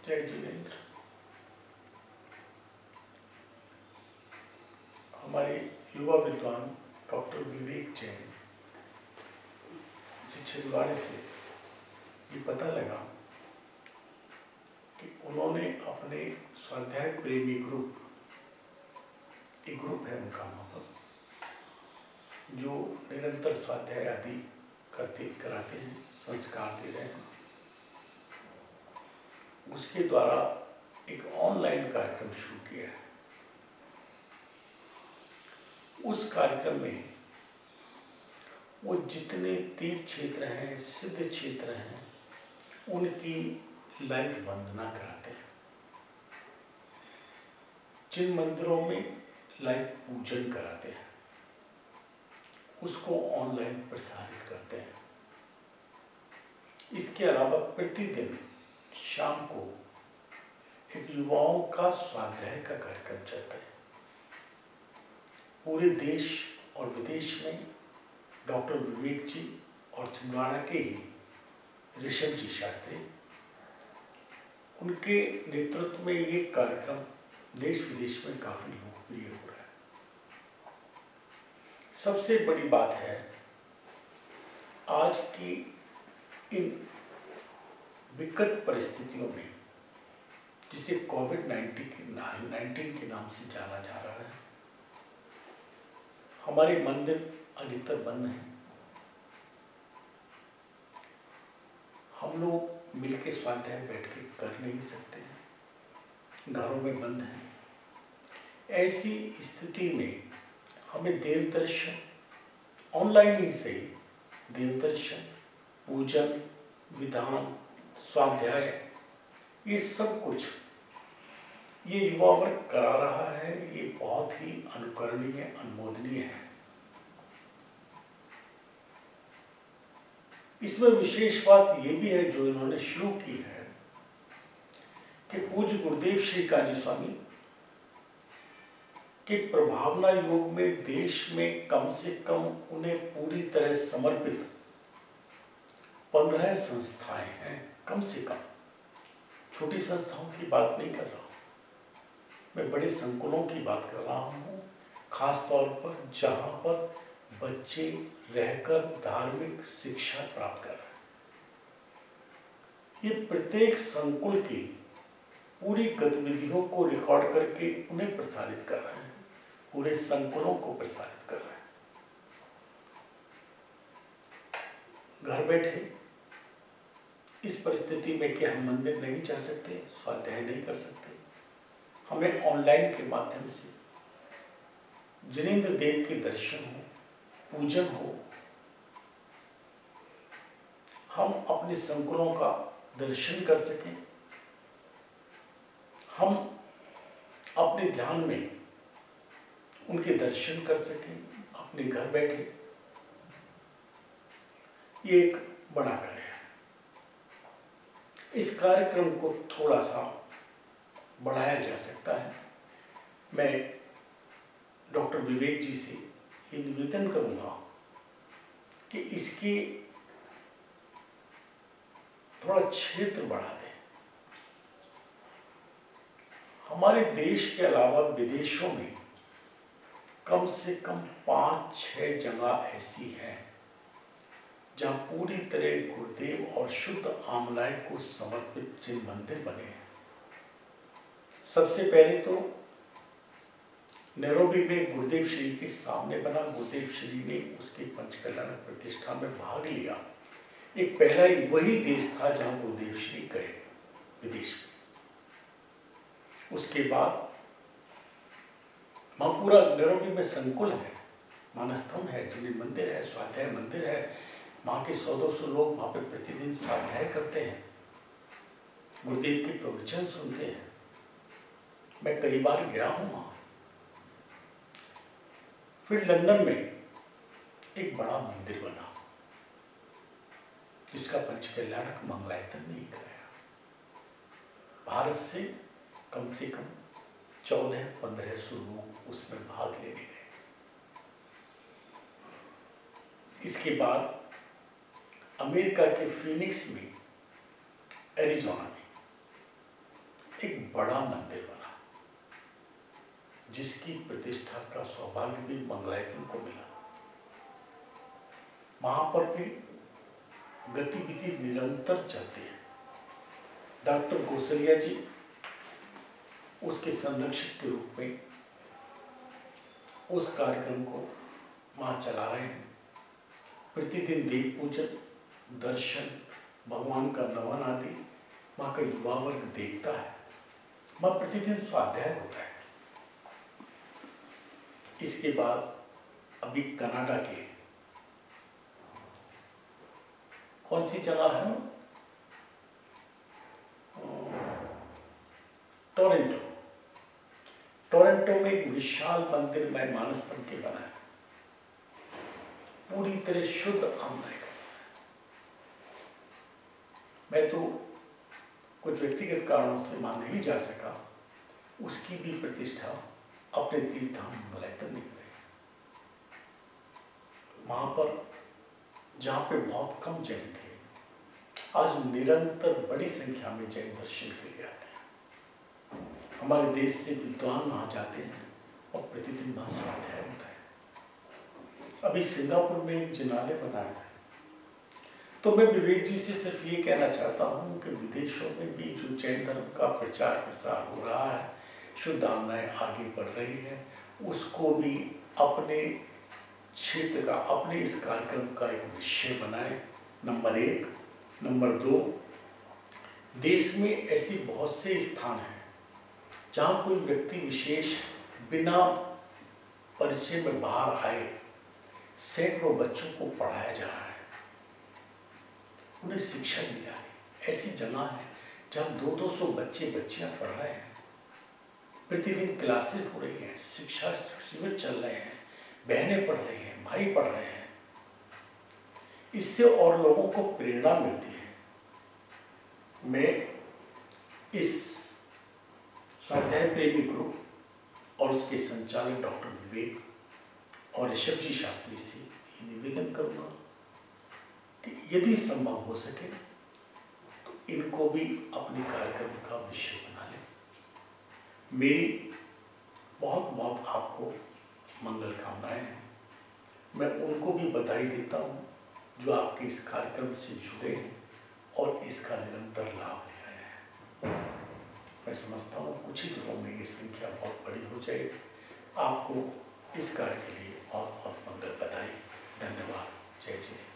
जय जिनेन्द्र। हमारे युवा विद्वान डॉक्टर विवेक जैन से छिंदवाड़े से ये पता लगा कि उन्होंने अपने स्वाध्याय प्रेमी ग्रुप, एक ग्रुप है उनका वहाँ पर, जो निरंतर स्वाध्याय आदि कराते हैं, संस्कार दे रहे हैं, उसके द्वारा एक ऑनलाइन कार्यक्रम शुरू किया है। उस कार्यक्रम में वो जितने तीर्थ क्षेत्र हैं, सिद्ध क्षेत्र हैं, उनकी लाइव वंदना कराते हैं। जिन मंदिरों में लाइव पूजन कराते हैं, उसको ऑनलाइन प्रसारित करते हैं। इसके अलावा प्रतिदिन शाम को एक युवाओं का स्वाध्याय का कार्यक्रम चलता है। पूरे देश और विदेश में डॉक्टर विवेक जी और छिंदवाड़ा के ही ऋषभ जी शास्त्री, उनके नेतृत्व में ये कार्यक्रम देश विदेश में काफी लोकप्रिय हो रहा है। सबसे बड़ी बात है, आज की इन विकट परिस्थितियों में, जिसे कोविड-19 के नाम से जाना जा रहा है, हमारे मंदिर अधिकतर बंद हैं। हम लोग मिलके स्वाध्याय बैठ के कर नहीं सकते हैं, घरों में बंद हैं। ऐसी स्थिति में हमें देव दर्शन, ऑनलाइन ही सही, देव दर्शन, पूजन, विधान, स्वाध्याय, ये सब कुछ ये युवा वर्ग करा रहा है। ये बहुत ही अनुकरणीय, अनुमोदनीय है। इसमें विशेष बात ये भी है जो इन्होंने शुरू की है कि पूज्य गुरुदेव श्री काजी स्वामी के प्रभावना योग में देश में कम से कम उन्हें पूरी तरह समर्पित 15 संस्थाएं हैं, कम से कम। छोटी संस्थाओं की बात नहीं कर रहा हूं मैं, बड़े संकुलों की बात कर रहा हूं, खास तौर पर जहां पर बच्चे रहकर धार्मिक शिक्षा प्राप्त कर रहे हैं। ये प्रत्येक संकुल की पूरी गतिविधियों को रिकॉर्ड करके उन्हें प्रसारित कर रहे हैं, पूरे संकुलों को प्रसारित कर रहे हैं। घर बैठे इस परिस्थिति में कि हम मंदिर नहीं जा सकते, स्वाध्याय नहीं कर सकते, हमें ऑनलाइन के माध्यम से जिनेंद्र देव के दर्शन हो, पूजन हो, हम अपने संकुलों का दर्शन कर सकें, हम अपने ध्यान में उनके दर्शन कर सकें अपने घर बैठे, ये एक बड़ा कार्य है। इस कार्यक्रम को थोड़ा सा बढ़ाया जा सकता है। मैं डॉक्टर विवेक जी से ये निवेदन करूंगा कि इसकी थोड़ा क्षेत्र बढ़ा दें। हमारे देश के अलावा विदेशों में कम से कम 5-6 जगह ऐसी हैं जहां पूरी तरह गुरुदेव और शुद्ध आमलाय को समर्पित जिन मंदिर बने हैं। सबसे पहले तो नैरोबी में गुरुदेव श्री के सामने बना, गुरुदेव श्री ने उसके पंचकल्याणक प्रतिष्ठा में भाग लिया। एक पहला ही वही देश था जहां गुरुदेव श्री गए विदेश में। उसके बाद वहां पूरा नैरोबी में संकुल है, मानस्तंभ है, जिन्हें मंदिर है, स्वाध्याय मंदिर है। वहां के 100-200 लोग वहां पे प्रतिदिन स्वाध्याय करते हैं, गुरुदेव के प्रवचन सुनते हैं। मैं कई बार गया हूं वहां। फिर लंदन में एक बड़ा मंदिर बना जिसका पंचकल्याणक मंगलायतन नहीं कराया। भारत से कम 1400-1500 लोग उसमें भाग लेने गए। इसके बाद अमेरिका के फिनिक्स में, एरिज़ोना में एक बड़ा मंदिर बना, जिसकी प्रतिष्ठा का सौभाग्य भी मंगलायतन को मिला। वहां पर भी गतिविधि निरंतर चलती है। डॉक्टर कौशल्या जी उसके संरक्षक के रूप में उस कार्यक्रम को वहां चला रहे हैं। प्रतिदिन दीप पूजन, दर्शन, भगवान का नमन आदि वहां का युवा वर्ग देखता है। वहां प्रतिदिन स्वाध्याय होता है। इसके बाद अभी कनाडा के कौन सी जगह है, टोरंटो। टोरंटो में एक विशाल मंदिर में मानस्तंभ के बना है, पूरी तरह शुद्ध आमनाय का। मैं तो कुछ व्यक्तिगत कारणों से वहां नहीं जा सका, उसकी भी प्रतिष्ठा अपने तीर्थधाम मंगलायतन में करें। वहां पर जहां पे बहुत कम जैन थे, आज निरंतर बड़ी संख्या में जैन दर्शन के लिए आते हैं। हमारे देश से विद्वान वहां जाते हैं और प्रतिदिन वहां स्वाध्याय होता है। अभी सिंगापुर में एक जिनालय बनाया है। तो मैं विवेक जी से सिर्फ ये कहना चाहता हूँ कि विदेशों में भी जो जैन धर्म का प्रचार प्रसार हो रहा है, शुद्ध आमनाएं आगे बढ़ रही है, उसको भी अपने क्षेत्र का, अपने इस कार्यक्रम का एक विषय बनाएं, नंबर 1। नंबर 2, देश में ऐसी बहुत से स्थान हैं जहाँ कोई व्यक्ति विशेष बिना परिचय में बाहर आए सैकड़ों बच्चों को पढ़ाया जा रहा है, उन्हें शिक्षा दी जा रही है। ऐसी जगह है जहाँ 200-200 बच्चे बच्चियां पढ़ रहे हैं, प्रतिदिन क्लासेस हो रही हैं, शिक्षा शिविर चल रहे हैं, बहनें पढ़ रही हैं, भाई पढ़ रहे हैं। इससे और लोगों को प्रेरणा मिलती है। मैं इस स्वाध्याय प्रेमी ग्रुप और उसके संचालक डॉक्टर विवेक और ऋषभ जी शास्त्री से निवेदन करूंगा कि यदि संभव हो सके तो इनको भी अपने कार्यक्रम का विषय बना लें। मेरी बहुत बहुत आपको मंगल कामनाएं हैं। मैं उनको भी बधाई देता हूँ जो आपके इस कार्यक्रम से जुड़े हैं और इसका निरंतर लाभ ले रहे हैं। मैं समझता हूँ कुछ ही दिनों में ये संख्या बहुत बड़ी हो जाएगी। आपको इस कार्य के लिए बहुत बहुत मंगल बधाई। धन्यवाद। जय जय।